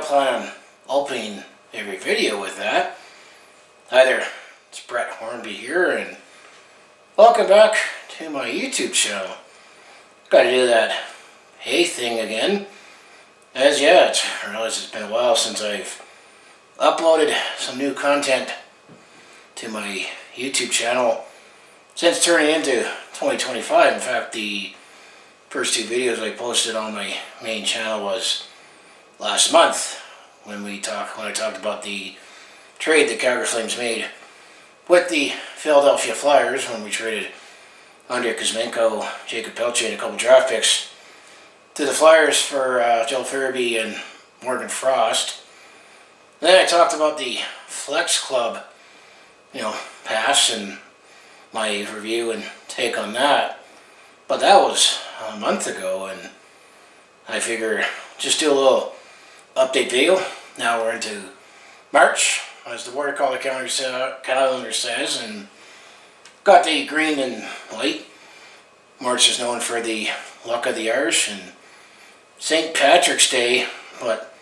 don't plan on opening every video with that. Hi there, it's Brett Hornby here, and welcome back to my YouTube channel. Got to do that hey thing again. As yet, I realize it's been a while since I've uploaded some new content to my YouTube channel since turning into 2025. In fact, the first two videos I posted on my main channel was last month when I talked about the trade the Calgary Flames made with the Philadelphia Flyers when we traded Andrei Kuzmenko, Jacob Pelche, and a couple draft picks to the Flyers for Joel Farabee and Morgan Frost. And then I talked about the Flex Club, pass and my review and take on that. But that was a month ago, and I figure just do a little update video. Now we're into March, as the watercolor calendar says, and got the green and white. March is known for the luck of the Irish and St. Patrick's Day, but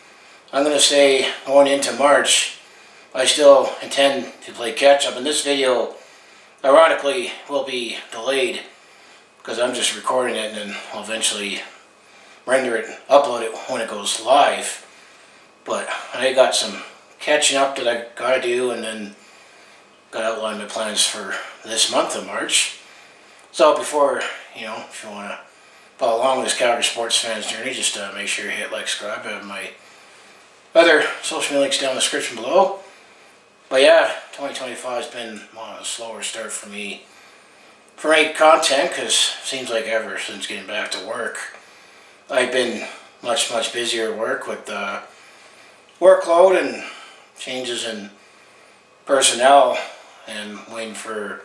I'm going to say going into March, I still intend to play catch up, and this video ironically will be delayed because I'm just recording it and then I'll eventually render it and upload it when it goes live. But I got some catching up that I gotta do, and then gotta outline my plans for this month of March. So before, if you want to follow along with this Calgary sports fans journey, just make sure you hit like, subscribe. I have my other social media links down in the description below. But yeah, 2025 has been a slower start for me for making content, because it seems like ever since getting back to work, I've been much busier at work with workload and changes in personnel and waiting for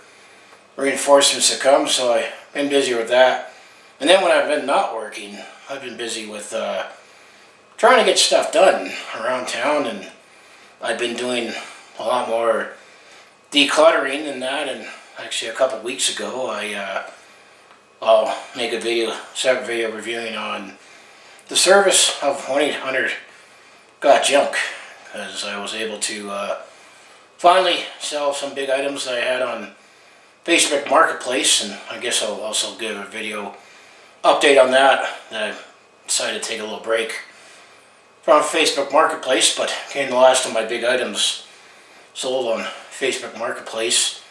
reinforcements to come, so I've been busy with that. And then when I've been not working, I've been busy with trying to get stuff done around town, and I've been doing a lot more decluttering than that. And actually a couple weeks ago I'll make a separate video reviewing on the service of 1-800 Got Junk, because I was able to finally sell some big items that I had on Facebook Marketplace, and I guess I'll also give a video update on that I decided to take a little break from Facebook Marketplace, but getting the last of my big items sold on Facebook Marketplace,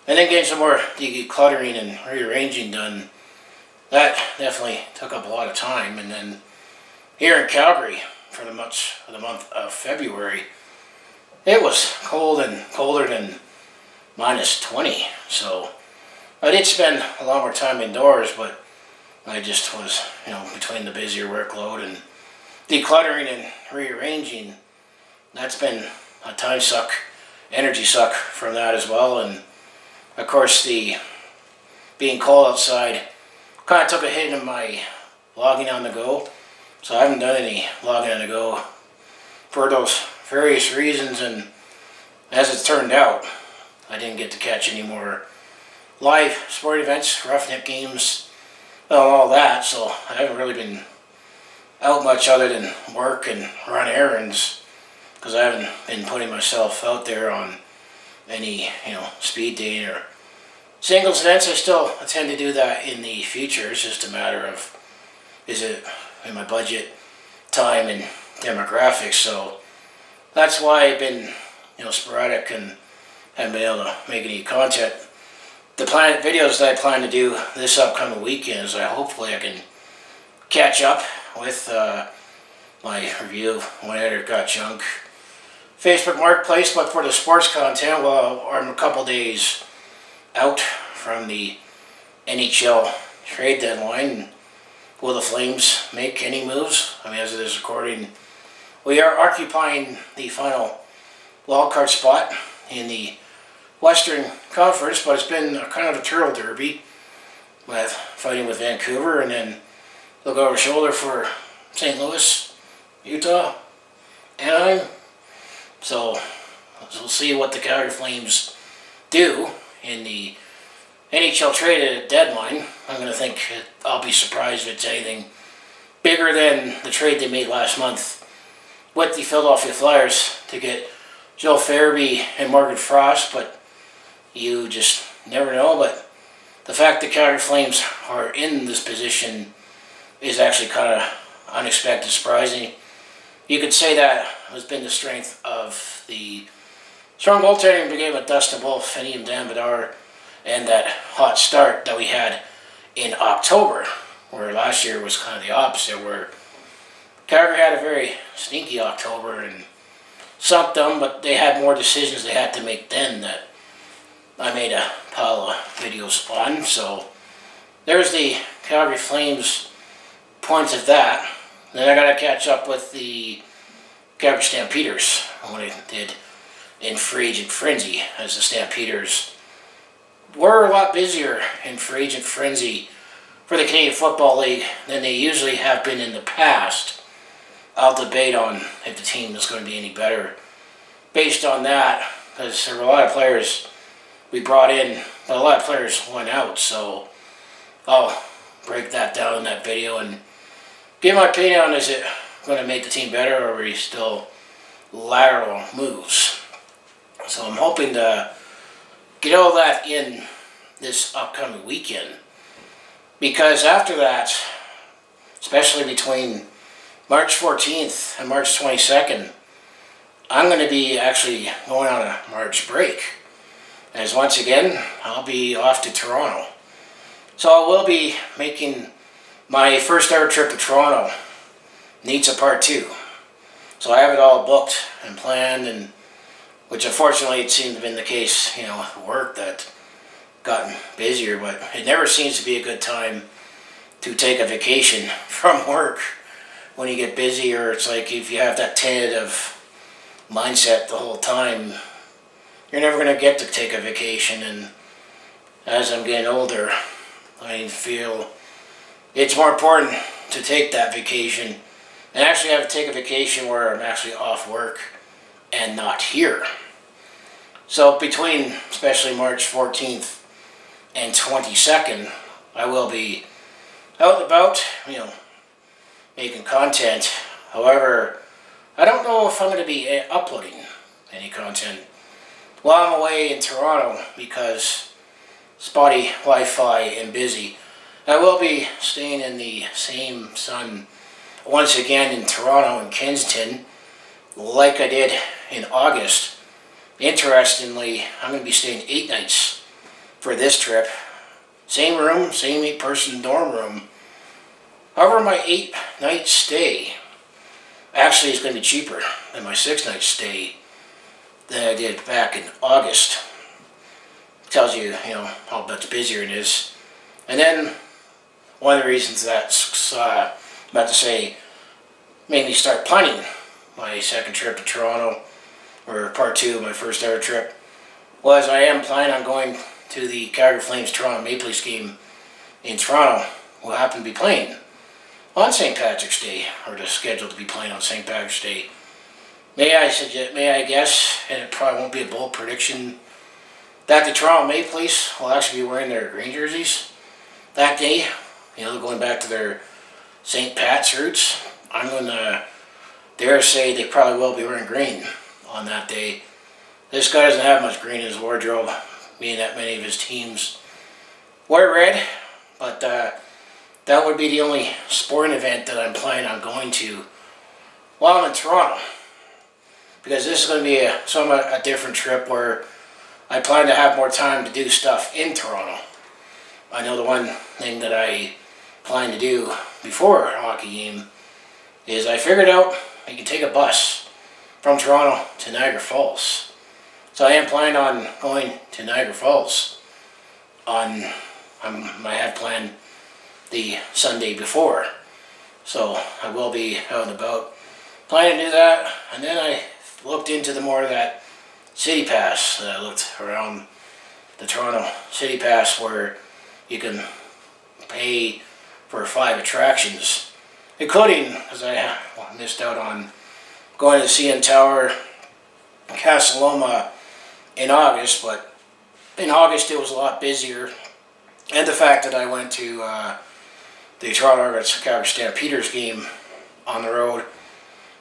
and then getting some more decluttering and rearranging done. That definitely took up a lot of time. And then here in Calgary, for the month of February, it was cold and colder than -20. So I did spend a lot more time indoors, but I just was, between the busier workload and decluttering and rearranging, that's been a time suck, energy suck from that as well. And of course, the being cold outside kind of took a hit in my logging on the go. So I haven't done any logging on the go for those various reasons, and as it turned out, I didn't get to catch any more live sport events, roughneck games, and all that, so I haven't really been out much other than work and run errands, because I haven't been putting myself out there on any, speed dating or singles events. I still intend to do that in the future. It's just a matter of, is it in my budget, time, and demographics. So that's why I've been, sporadic and haven't been able to make any content. The videos that I plan to do this upcoming weekend is hopefully I can catch up with my review of 1-800 Got Junk Facebook Marketplace. But for the sports content, well, I'm a couple days out from the NHL Trade Deadline. Will the Flames make any moves? As of this recording, we are occupying the final wildcard spot in the Western Conference, but it's been kind of a turtle derby with fighting with Vancouver, and then look over shoulder for St. Louis, Utah, Anaheim. So we'll see what the Calgary Flames do in the NHL Trade Deadline. I'm going to think I'll be surprised if it's anything bigger than the trade they made last month with the Philadelphia Flyers to get Joe Farabee and Morgan Frost, but you just never know. But the fact that Calgary Flames are in this position is actually kind of unexpected, surprising. You could say that has been the strength of the strong goaltending brigade with Dustin Wolf and Ian Dan Bedard, and that hot start that we had in October, where last year was kind of the opposite, where Calgary had a very sneaky October and sucked them, but they had more decisions they had to make then that I made a pile of videos on. So there's the Calgary Flames points of that. Then I got to catch up with the Calgary Stampeders, what I did in Free Agent Frenzy, as the Stampeders were a lot busier in Free Agent Frenzy for the Canadian Football League than they usually have been in the past. I'll debate on if the team is going to be any better based on that, because there were a lot of players we brought in, but a lot of players went out, so I'll break that down in that video and give my opinion on, is it going to make the team better, or are we still lateral moves? So I'm hoping to get all that in this upcoming weekend, because after that, especially between March 14th and March 22nd, I'm going to be actually going on a March break, as once again I'll be off to Toronto. So I will be making my first ever trip to Toronto, needs a part 2. So I have it all booked and planned, and which unfortunately it seemed to have been the case, with work that gotten busier, but it never seems to be a good time to take a vacation from work when you get busy, or it's like if you have that tentative mindset the whole time, you're never going to get to take a vacation. And as I'm getting older, I feel it's more important to take that vacation and actually have to take a vacation where I'm actually off work and not here. So between especially March 14th and 22nd, I will be out and about, making content. However, I don't know if I'm going to be uploading any content while I'm away in Toronto, because spotty Wi-Fi and busy. I will be staying in the same sun once again in Toronto and Kensington, like I did in August. Interestingly, I'm going to be staying 8 nights for this trip. Same room, same 8-person dorm room. However, my 8-night stay actually is going to be cheaper than my 6-night stay that I did back in August. Tells you, how much busier it is. And then one of the reasons that's about to say made me start planning my second trip to Toronto, or part 2 of my first ever trip, was I am planning on going to the Calgary Flames Toronto Maple Leafs game in Toronto. We'll happen to be playing on St. Patrick's Day, or just scheduled to be playing on St. Patrick's Day. May I guess, and it probably won't be a bold prediction, that the Toronto Maple Leafs will actually be wearing their green jerseys that day. Going back to their St. Pat's roots. I'm going to dare say they probably will be wearing green on that day. This guy doesn't have much green in his wardrobe, being that many of his teams wear red, but that would be the only sporting event that I'm planning on going to while I'm in Toronto, because this is going to be somewhat a different trip where I plan to have more time to do stuff in Toronto. I know the one thing that I plan to do before a hockey game is I figured out I can take a bus from Toronto to Niagara Falls. So I am planning on going to Niagara Falls I have planned the Sunday before. So I will be out and about planning to do that. And then I looked into the more of that City Pass. I looked around the Toronto City Pass, where you can pay for 5 attractions, including, because I missed out on going to the CN Tower, Casa Loma in August, but in August it was a lot busier, and the fact that I went to the Toronto Calgary Stampeders game on the road,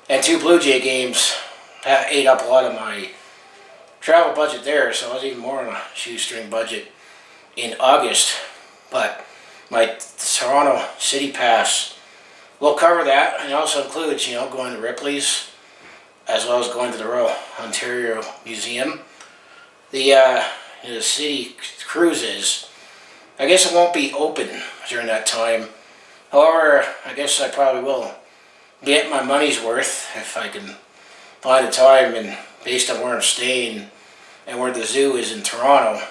and 2 Blue Jay games ate up a lot of my travel budget there, so I was even more on a shoestring budget in August. But my Toronto City Pass will cover that, and it also includes, going to Ripley's, as well as going to the Royal Ontario Museum. The city cruises, I guess it won't be open during that time. However, I guess I probably will get my money's worth if I can find the time, and based on where I'm staying and where the zoo is in Toronto,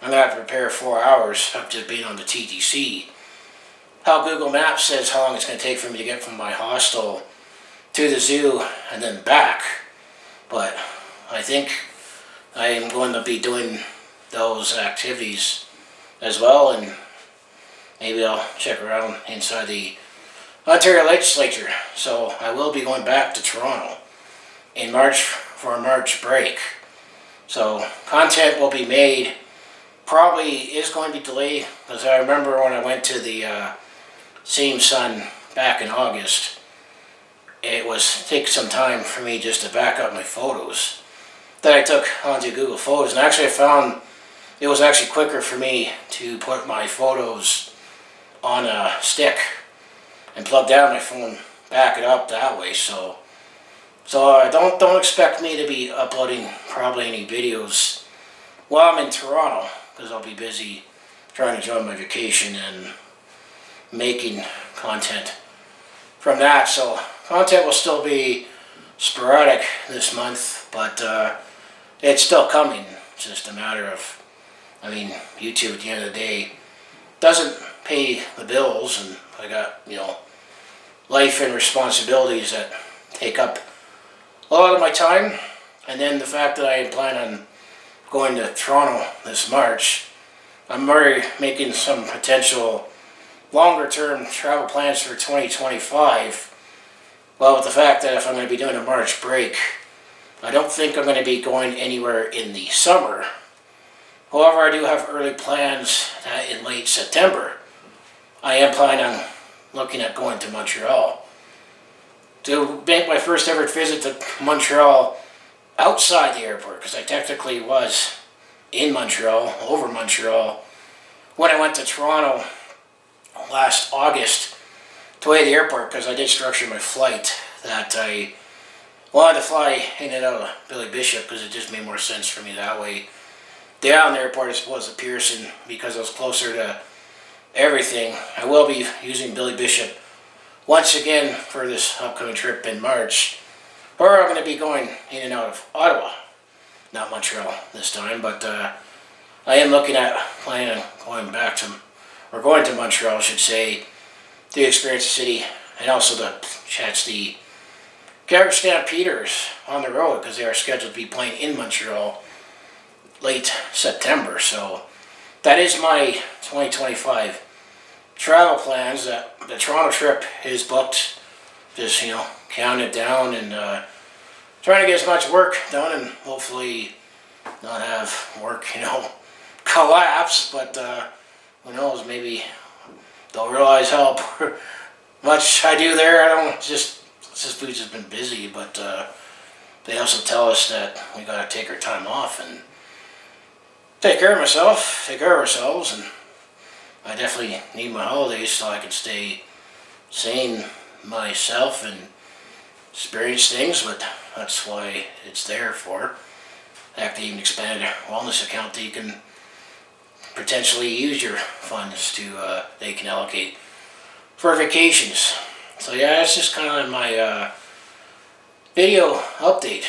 I'm going to have to prepare 4 hours of just being on the TTC. How Google Maps says how long it's going to take for me to get from my hostel to the zoo and then back. But I think I am going to be doing those activities as well, and maybe I'll check around inside the Ontario Legislature. So I will be going back to Toronto in March for a March break. So content will be made. Probably is going to be delayed, because I remember when I went to the Same Sun back in August, it was take some time for me just to back up my photos that I took onto Google Photos. And actually I found it was actually quicker for me to put my photos on a stick and plug down my phone, back it up that way. So don't expect me to be uploading probably any videos while I'm in Toronto, because I'll be busy trying to enjoy my vacation and making content from that. So content will still be sporadic this month, but it's still coming. It's just a matter of, YouTube at the end of the day doesn't pay the bills, and I got, life and responsibilities that take up a lot of my time. And then the fact that I plan on going to Toronto this March, I'm already making some potential longer term travel plans for 2025. Well, with the fact that if I'm going to be doing a March break, I don't think I'm going to be going anywhere in the summer. However, I do have early plans in late September. I am planning on looking at going to Montreal to make my first ever visit to Montreal outside the airport, because I technically was in Montreal, over Montreal, when I went to Toronto last August to way the airport, because I did structure my flight that I wanted to fly in and out of Billy Bishop, because it just made more sense for me that way. Down the airport as opposed to Pearson, because I was closer to everything. I will be using Billy Bishop once again for this upcoming trip in March. Or I'm going to be going in and out of Ottawa, not Montreal this time, but I am looking at planning on going to Montreal, I should say, to experience the city, and also to catch the Calgary Stampeders on the road, because they are scheduled to be playing in Montreal late September. So that is my 2025 travel plans. That the Toronto trip is booked. Just counting it down and trying to get as much work done, and hopefully not have work collapse. But who knows? Maybe they'll realize how much I do there. I don't just we've just been busy, but they also tell us that we gotta take our time off and take care of ourselves, and I definitely need my holidays so I can stay sane myself and experience things. But that's why it's there for. I have to even expand a wellness account that you can potentially use your funds to they can allocate for vacations. So yeah, it's just kind of my video update.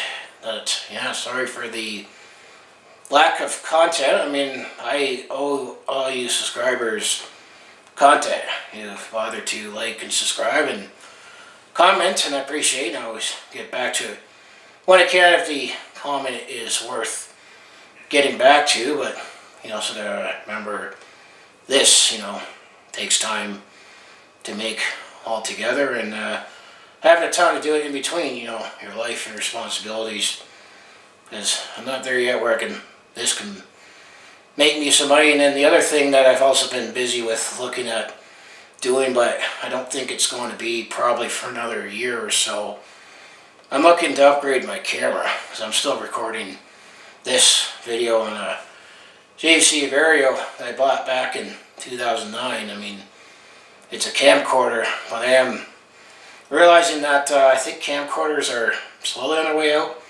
Sorry for the lack of content. I owe all you subscribers content. You've bothered to like and subscribe and comment, and I appreciate it. I always get back to it when I can if the comment is worth getting back to. But you also gotta remember this, takes time to make all together, and having the time to do it in between, your life and responsibilities. Because I'm not there yet where this can make me some money. And then the other thing that I've also been busy with looking at doing, but I don't think it's going to be probably for another year or so, I'm looking to upgrade my camera because I'm still recording this video on a JVC Vario that I bought back in 2009. I mean, it's a camcorder, but I am realizing that I think camcorders are slowly on their way out.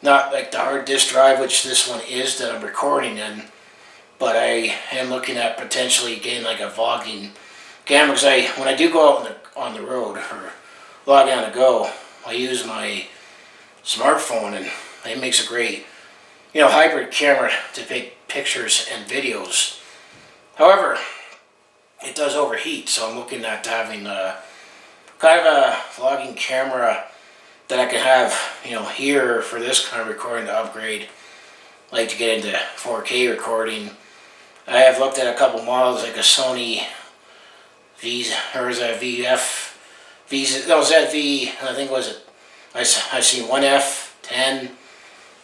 Not like the hard disk drive, which this one is that I'm recording in, but I am looking at potentially getting like a vlogging camera because when I do go out on the road or vlogging on the go, I use my smartphone, and it makes a great, hybrid camera to take pictures and videos. However, it does overheat, so I'm looking at having kind of a vlogging camera that I can have, here for this kind of recording to upgrade, like to get into 4K recording. I have looked at a couple models, like a Sony ZV, I think I've seen 1F10.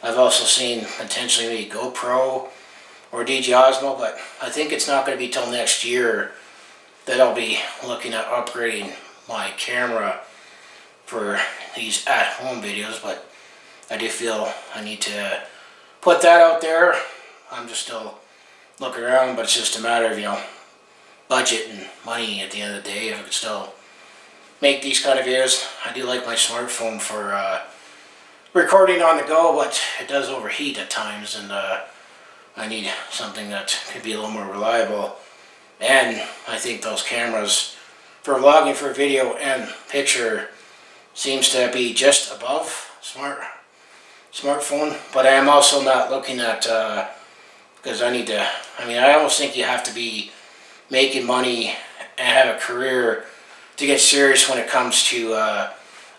I've also seen potentially maybe GoPro or DJI Osmo, but I think it's not going to be till next year that I'll be looking at upgrading my camera for these at-home videos. But I do feel I need to put that out there. I'm just still looking around, but it's just a matter of, budget and money at the end of the day. If I could still make these kind of videos. I do like my smartphone for recording on the go, but it does overheat at times, and I need something that could be a little more reliable. And I think those cameras for vlogging for video and picture seems to be just above smartphone, but I am also not looking at, because I almost think you have to be making money and have a career to get serious when it comes to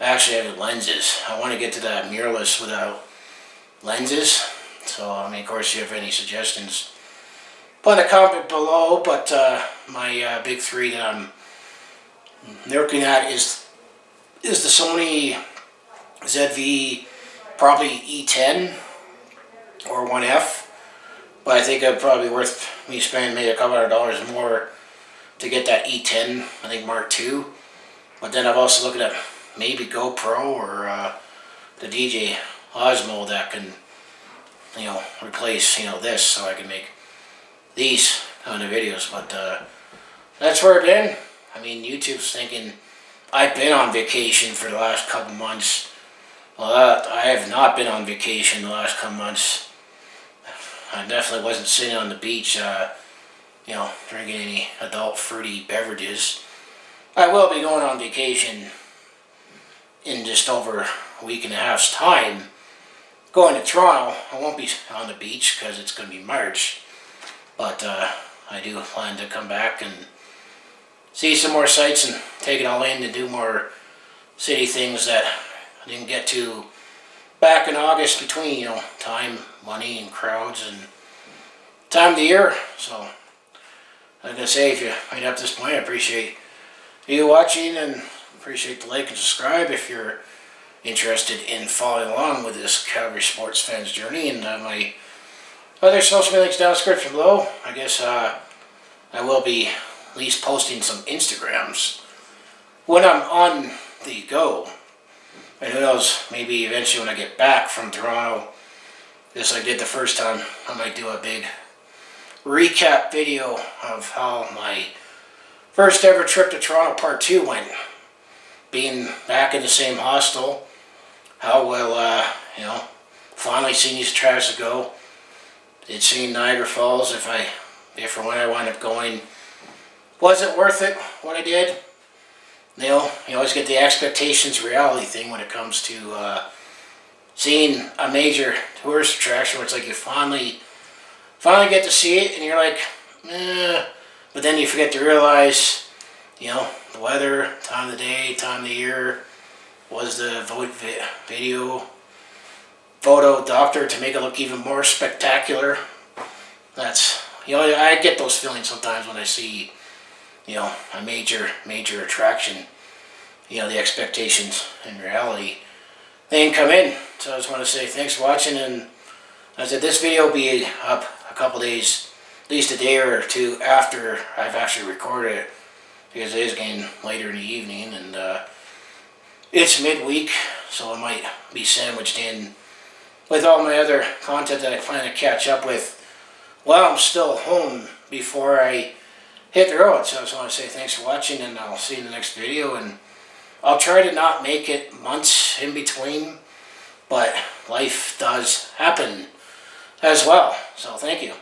actually having lenses. I want to get to that mirrorless without lenses. So, of course, if you have any suggestions, put a comment below. But my big three that I'm looking at is the Sony ZV, probably E10 or 1F. But I think it'd probably be worth me spending maybe a couple $100 more to get that E10, I think Mark II. But then I've also looked at maybe GoPro or the DJI Osmo that can, replace, this, so I can make these kind of videos. But that's where I've been. YouTube's thinking I've been on vacation for the last couple months. Well, I have not been on vacation the last couple months. I definitely wasn't sitting on the beach, drinking any adult fruity beverages. I will be going on vacation in just over a week and a half's time. Going to Toronto. I won't be on the beach because it's going to be March. But I do plan to come back and see some more sights and take it all in to do more city things that I didn't get to back in August between, time, money, and crowds, and time of the year. So, like I say, if you made it up to this point, I appreciate you watching, and appreciate the like and subscribe if you're interested in following along with this Calgary sports fans journey. And my other social media links down in the description below. I guess I will be at least posting some Instagrams when I'm on the go. And who knows, maybe eventually when I get back from Toronto, just like I did the first time, I might do a big recap video of how my first ever trip to Toronto Part 2 went. Being back in the same hostel, how well, finally seen these trials ago. Did see Niagara Falls, if or when I wind up going. Was it worth it, what I did? You always get the expectations reality thing when it comes to seeing a major tourist attraction where it's like you finally get to see it and you're like, but then you forget to realize, the weather, time of the day, time of the year, was the photo doctor to make it look even more spectacular. That's, I get those feelings sometimes when I see, a major attraction, the expectations and reality, they can come in. So I just want to say thanks for watching, and I said this video will be up a couple days, at least a day or two after I've actually recorded it, because it is getting later in the evening, and it's midweek, so it might be sandwiched in with all my other content that I plan to catch up with while I'm still home before I hit the road. So I just want to say thanks for watching, and I'll see you in the next video. And I'll try to not make it months in between, but life does happen as well. So thank you.